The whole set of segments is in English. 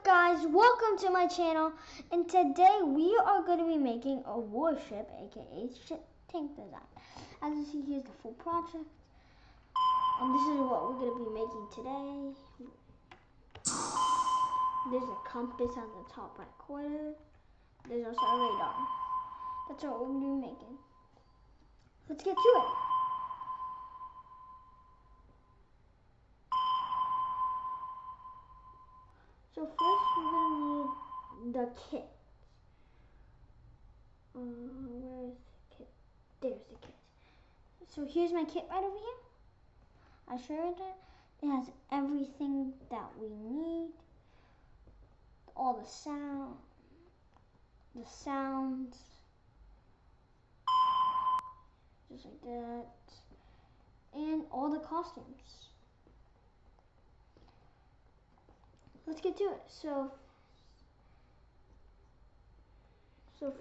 guys, welcome to my channel, and today we are going to be making a warship, aka ship tank design. As you see, here's the full project, and this is what we're going to be making today. There's a compass on the top right corner. There's also a radar. That's what we're going to be making. Let's get to it. So first we're going to need the kit. Where's the kit? There's the kit. So here's my kit right over here. I showed it. It has everything that we need. All the sounds, just like that, and all the costumes. Let's get to it. So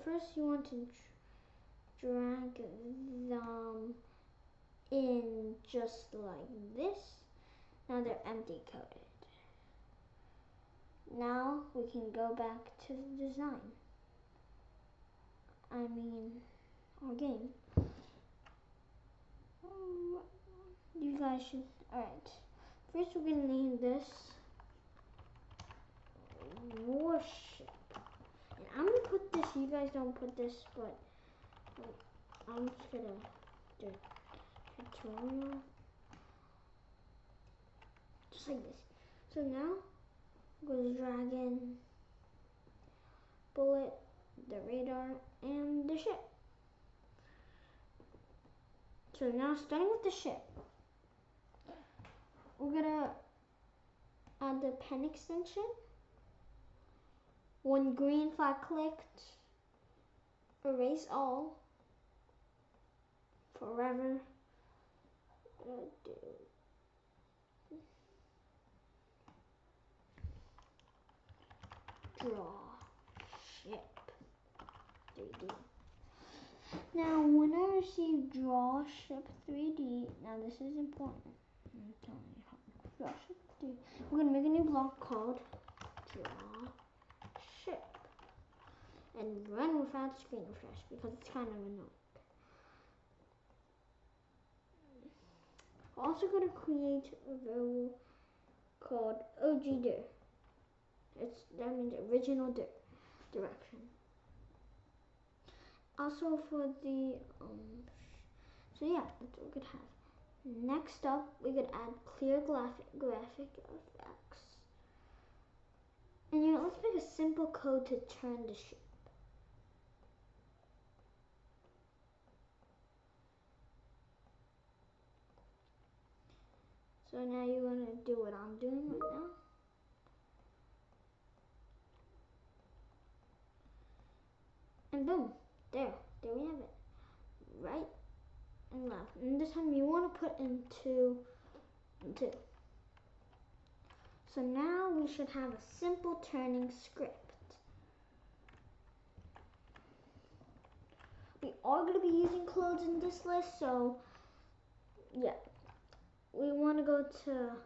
first you want to drag them in just like this. Now they're empty coated. Now we can go back to the design. I mean, our game. You guys should, alright. First we're gonna name this Warship. And I'm gonna put this, you guys don't put this, but I'm just gonna do a tutorial. Just like this. So now goes dragon, bullet, the radar, and the ship. So now starting with the ship, we're gonna add the pen extension. When green flag clicked, erase all, forever. Draw ship 3D. Now when I receive draw ship 3D, now this is important. I'm telling you how. Draw ship 3D. We're gonna make a new block called draw ship and run without screen refresh because it's kind of annoying. We're also gonna create a variable called OG_dir. That means original direction. Also for the so yeah, that's what we could have. Next up, we could add clear graphic effects. And let's make a simple code to turn the ship. So now you want to do what I'm doing right now. And boom, there we have it. Right and left. And this time you want to put in two. So now we should have a simple turning script. We are going to be using clothes in this list, so yeah. We want to go to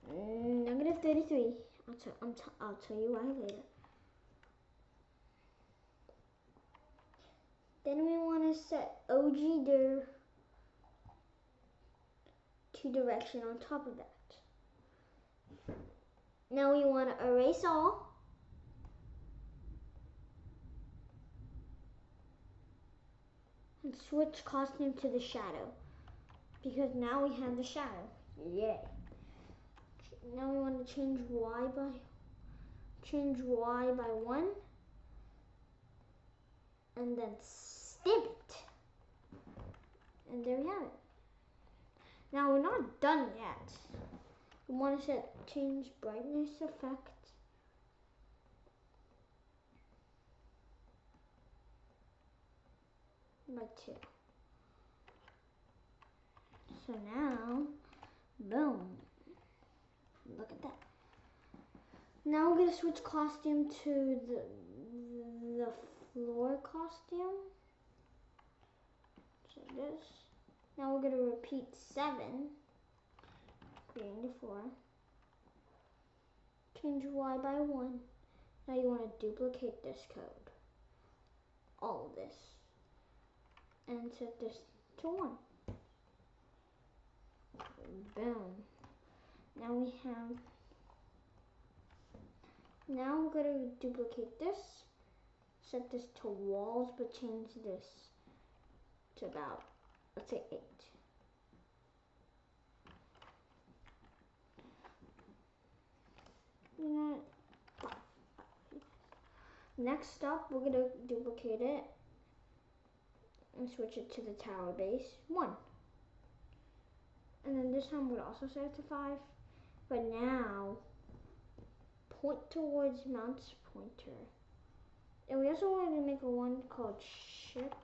-33. I'll tell you why later. Then we want to set OG_dir to direction on top of that. Now we want to erase all. And switch costume to the shadow. Because now we have the shadow. Yay. Now we want to change Y by 1. And then stamp it. And there we have it. Now we're not done yet. We want to change brightness effect by 2. So now, boom. Look at that. Now we're gonna switch costume to the floor costume. So this. Now we're gonna repeat 7, creating the floor. change Y by 1. Now you want to duplicate this code. All of this. And set this to 1. Boom. Now we have, now we're going to duplicate this, set this to walls, but change this to about, let's say 8. Next up, we're going to duplicate it and switch it to the tower base 1. And then this time we'll also set it to 5. But now, point towards mouse pointer. And we also want to make a one called ship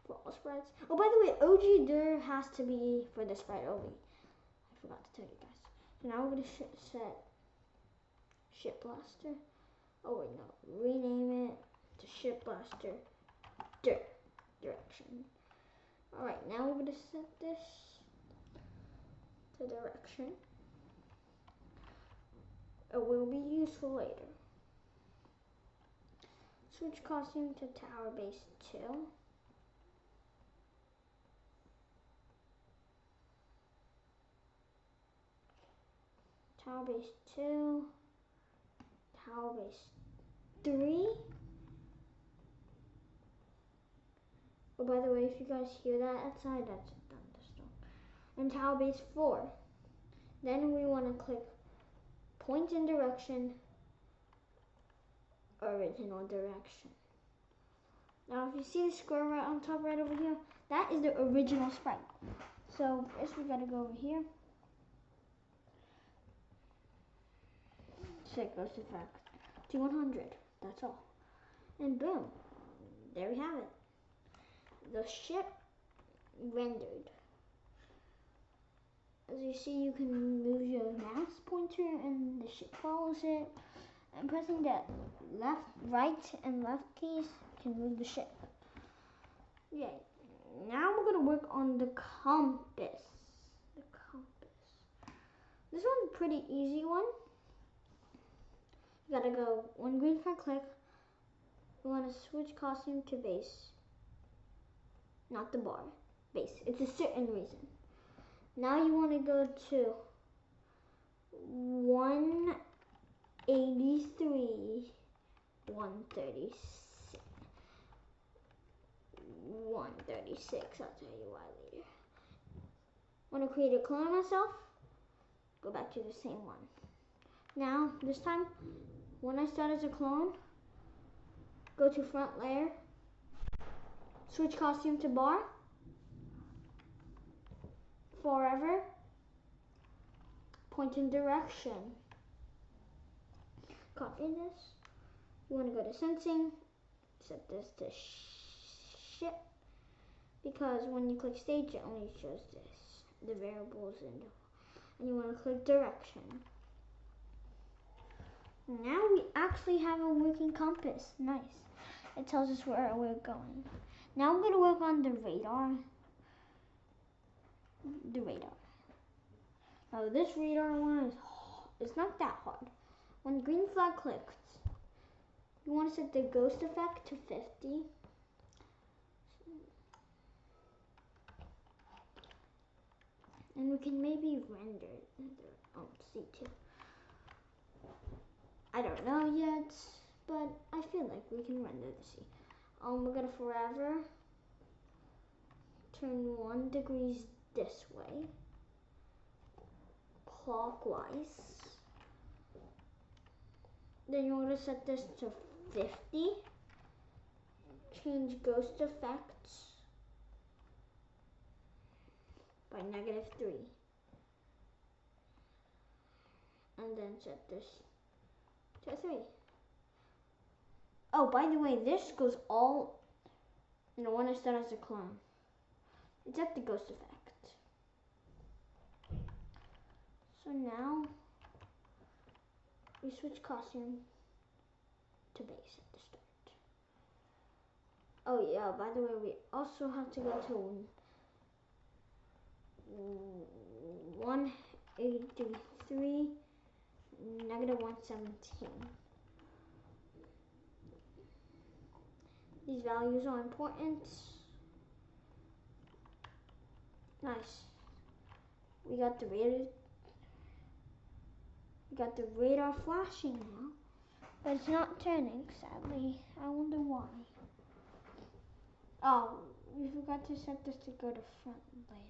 for all sprites. Oh, by the way, OG there has to be for the sprite OG. I forgot to tell you guys. So now we're going to set Ship Blaster. Oh wait, no. Rename it to Ship Blaster Direction. Alright, now we're going to set this to direction. It will be useful later. Switch costume to tower base 2. Tower base 2. Tower base 3. Oh, by the way, if you guys hear that outside, that's a thunderstorm. And tower base 4. Then we want to click point in direction, original direction. Now, if you see the square right on top right over here, that is the original sprite. So first we gotta go over here. Set ghost effect to 100. That's all. And boom, there we have it. The ship rendered. As you see, you can move your mouse pointer and the ship follows it. And pressing the right and left keys can move the ship. Yay. Now we're going to work on the compass. This one's a pretty easy one. You gotta go one green flag click. You want to switch costume to base. Not the bar. Base. It's a certain reason. Now you want to go to 183, 136, 136. I'll tell you why later. Want to create a clone of myself? Go back to the same one. Now, this time, when I start as a clone, go to front layer, switch costume to bar, forever, point in direction. Copy this. You want to go to sensing, set this to ship, because when you click stage, it only shows this, the variables, and you want to click direction. Now we actually have a working compass. Nice. It tells us where we're going. Now I'm going to work on the radar. Now this radar one is not that hard. When green flag clicks, you want to set the ghost effect to 50. And we can maybe render C2. I don't know yet, but I feel like we can render the C. We're gonna forever turn 1 degree this way, clockwise. Then you want to set this to 50. Change ghost effects by -3. And then set this to 3. Oh, by the way, this goes all, when I start as a clone. It's at the ghost effect. So now, we switch costume to base at the start. Oh yeah, by the way, we also have to go to 83, negative 117. These values are important. Nice. We got the radar flashing now, but it's not turning, sadly. I wonder why. Oh, we forgot to set this to go to front later.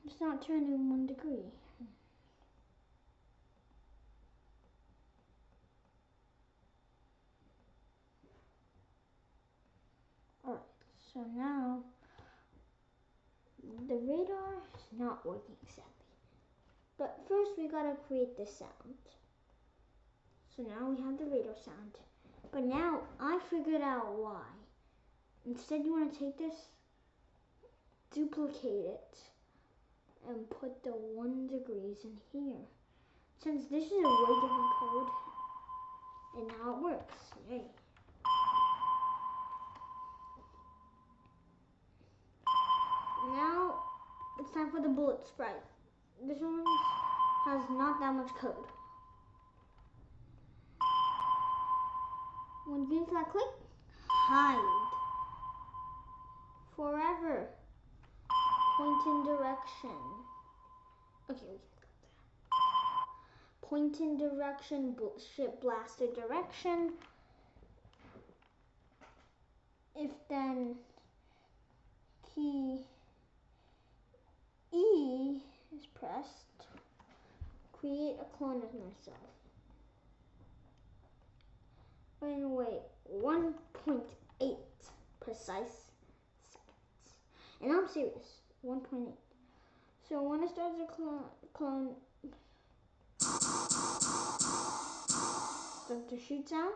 It's not turning 1 degree. Alright, so now the radar is not working, sadly. But first we gotta create the sound. So now we have the radar sound. But now I figured out why. Instead you want to take this, duplicate it, and put the 1 degrees in here. Since this is a way different code, and now it works. Yay. Now it's time for the bullet sprite. This one has not that much code. When green flag click, hide. Forever. Point in direction. Okay, we got that. Point in direction, ship blaster direction. If then key E is pressed, create a clone of myself. Wait, 1.8 precise seconds. And I'm serious, 1.8. So when it starts a clone, start to shoot sound,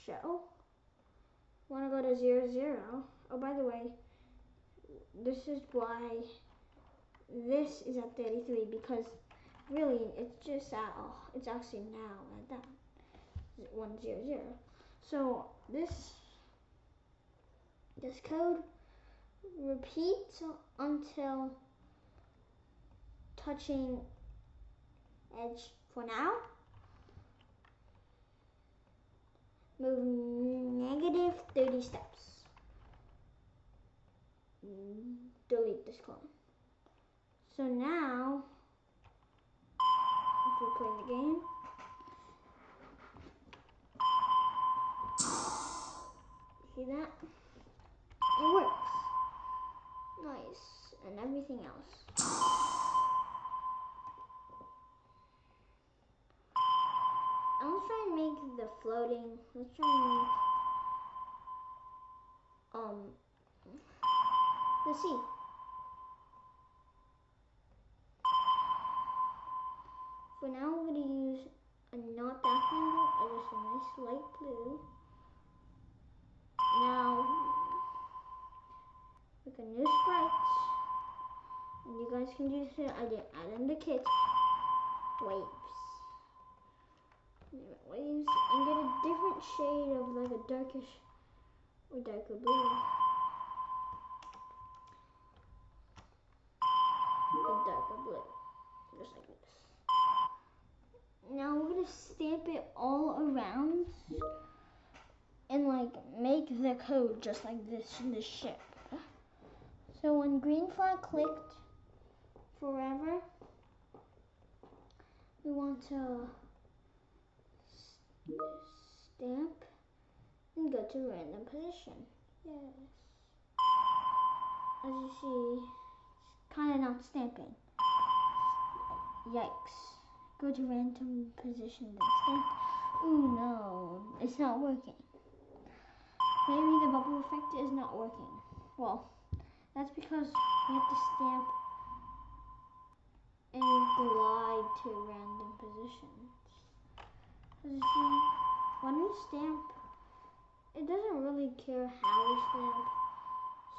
show. Want to go to 0, 0. Oh, by the way, this is why this is at 33, because really it's just at, it's actually now at that 1, 0, 0. So this code repeats until touching edge. For now, move negative 30 steps. Delete this clone. So now, if we play the game, see that? It works. Nice. And everything else. And let's try and make the floating. Let's try and make let's see. For now, we're going to use a not that handle, just a nice light blue. Now, with a new sprite, and you guys can use it. I did add in the kit. Waves, and get a different shade of like a darkish or darker blue. A darker blue, just like this. Now we're gonna stamp it all around and like make the code just like this in the ship. So when green flag clicked, forever, we want to stamp and go to random position. Yes. As you see, it's kind of not stamping. Yikes. Go to random position then stamp. Ooh no, it's not working. Maybe the bubble effect is not working. Well, that's because we have to stamp and glide to random positions. As you see, when we stamp, it doesn't really care how we stamp.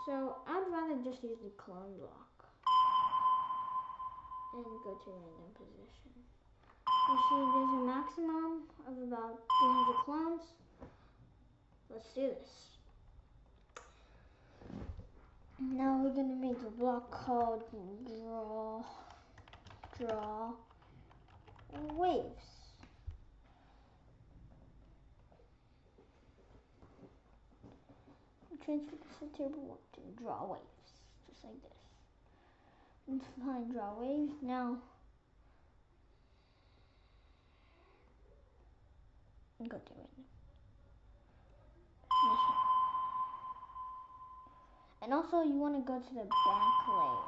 So I'd rather just use the clone block and go to random position. You see there's a maximum of about 300 clones. let's do this. Now we're gonna make a block called draw waves. Transfer this to table to draw waves, just like this. Let's find draw waves now. Go to it. And also, you want to go to the back layer.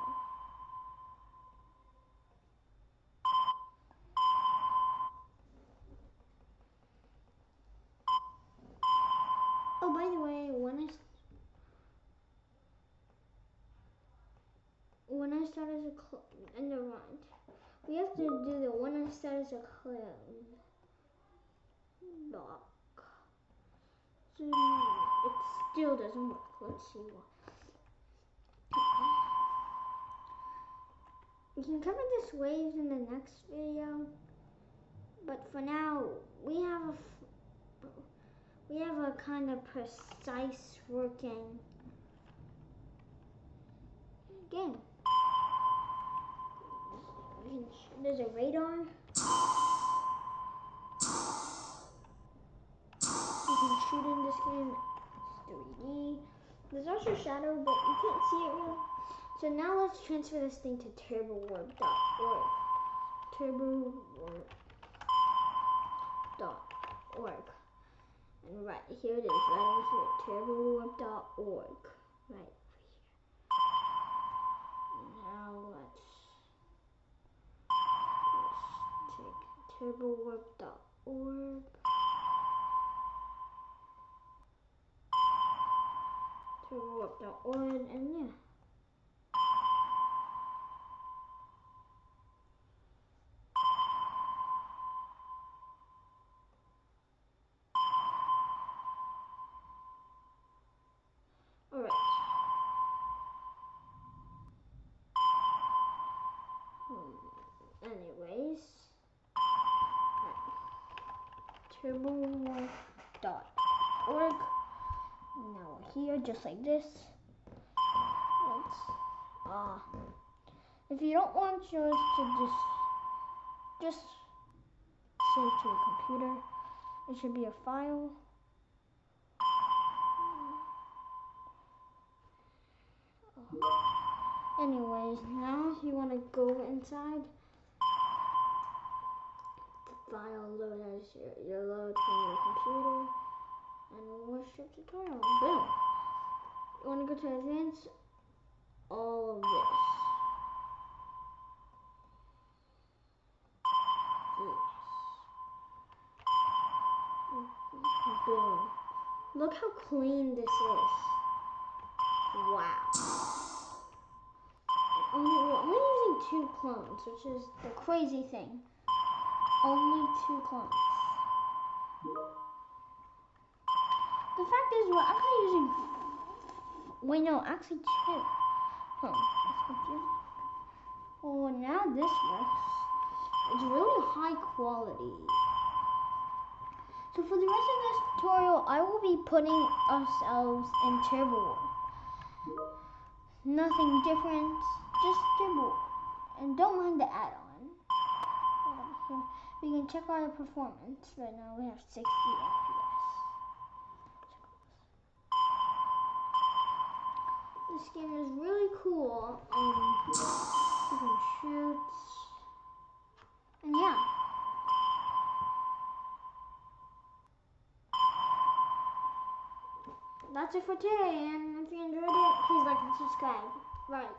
Oh, by the way, when I start as a in the run, we have to do the when I start as a clown block. So it still doesn't work. Let's see why. We can cover this waves in the next video, but for now we have a kind of precise working game. There's a radar. You can shoot in this game. It's 3D. There's also shadow, but you can't see it really. So now let's transfer this thing to turbowarp.org. Turbowarp.org. And right here it is, right over here, turbowarp.org. Right over here. Now let's take turbowarp.org. Turbowarp.org, and yeah. Alright. Anyways. Turbowarp.org. Now we're here, just like this. Let's, if you don't want yours to just save to your computer. It should be a file. Anyways, now you want to go inside. The file load as your load from your computer. And Warship tutorial. Boom. You want to go to advanced. All of this. Yes. Boom. Look how clean this is. Wow. We're only using 2 clones, which is the crazy thing. Only 2 clones. The fact is, we're actually using... Wait, no, actually 2. That's confusing. Well, now this works. It's really high quality. So for the rest of this tutorial, I will be putting ourselves in Turbo War. Nothing different, just Turbo War. And don't mind the add-on. We can check out the performance. Right now we have 60 FPS. This game is really cool. You can shoot. And yeah. That's it for today, and if you enjoyed it, please like and subscribe. Right.